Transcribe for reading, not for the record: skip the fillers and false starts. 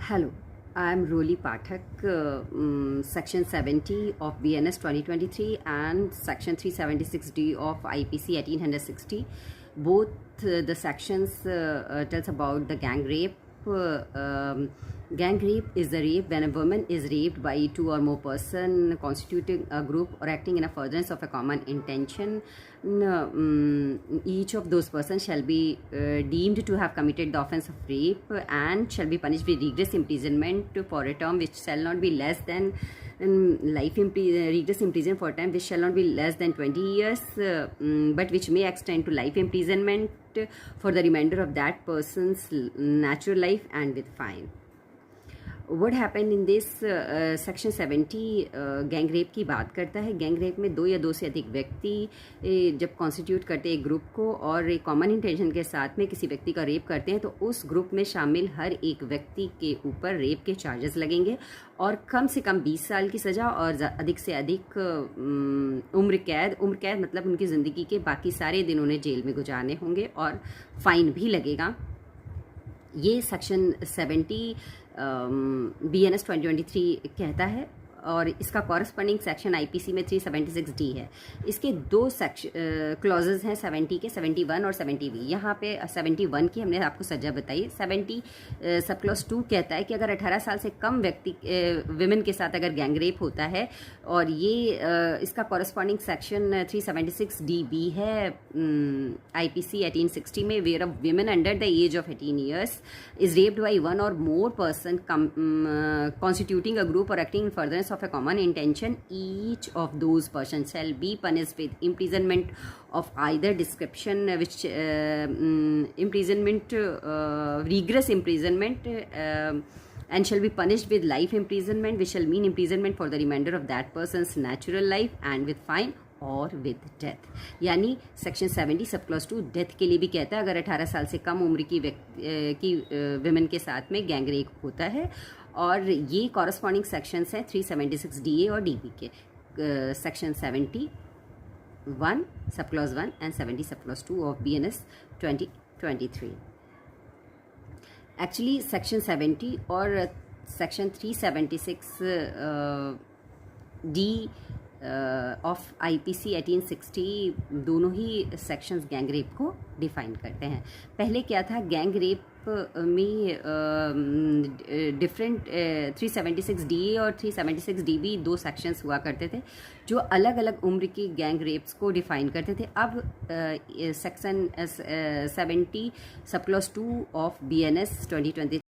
Hello, I am Roli Pathak, Section 70 of BNS 2023 and Section 376D of IPC 1860. Both the sections tells about the gang rape. Gang rape is the rape when a woman is raped by two or more person constituting a group or acting in a furtherance of a common intention. Each of those persons shall be deemed to have committed the offence of rape and shall be punished with rigorous imprisonment for a term which shall not be less than rigorous imprisonment for a time which shall not be less than 20 years, but which may extend to life imprisonment for the remainder of that person's natural life and with fine. What happened in this section 70 gang rape की बात करता है। Gang rape में दो या दो से अधिक व्यक्ति जब कॉन्स्टिट्यूट करते हैं एक ग्रुप को और एक कॉमन इंटेंशन के साथ में किसी व्यक्ति का रेप करते हैं तो उस ग्रुप में शामिल हर एक व्यक्ति के ऊपर रेप के चार्जेस लगेंगे और कम से कम 20 साल की सज़ा और अधिक से अधिक उम्र कैद मतलब उनकी ज़िंदगी के बाकी सारे दिन उन्हें जेल में गुजारने होंगे और फाइन भी लगेगा। ये सेक्शन 70 BNS 2023 कहता है और इसका कॉरस्पॉन्डिंग सेक्शन आईपीसी में 376D है। इसके दो क्लॉजेज हैं 70 के, 71 और 70B। यहाँ पे 71 की हमने आपको सजा बताई। 70 सब क्लॉज 2 कहता है कि अगर 18 साल से कम व्यक्ति विमेन के साथ अगर गैंग रेप होता है और ये इसका कॉरस्पॉन्डिंग सेक्शन 376DB है आईपीसी 1860 में, where a women under the age of 18 years is raped by one or more person constituting a group or acting in furtherance of a common intention, each of those persons shall be punished with imprisonment of either description, which rigorous imprisonment, and shall be punished with life imprisonment, which shall mean imprisonment for the remainder of that person's natural life and with fine और with death. यानी section 70 sub clause 2 death के लिए भी कहता है अगर 18 साल से कम उम्र की विमेन के साथ में गैंग रेप होता है। और ये कॉरस्पॉन्डिंग सेक्शंस हैं 376DA और DB के, section 71 sub clause 1 and 70 sub clause 2 of BNS 2023। Actually section 70 और सेक्शन 376D ऑफ IPC 1860 दोनों ही सेक्शंस गैंग रेप को डिफाइन करते हैं। पहले क्या था, गैंग रेप में डिफरेंट 376DA और 376DB दो सेक्शंस हुआ करते थे जो अलग अलग उम्र की गैंग रेप्स को डिफाइन करते थे। अब section 70 sub clause 2 of BNS 2023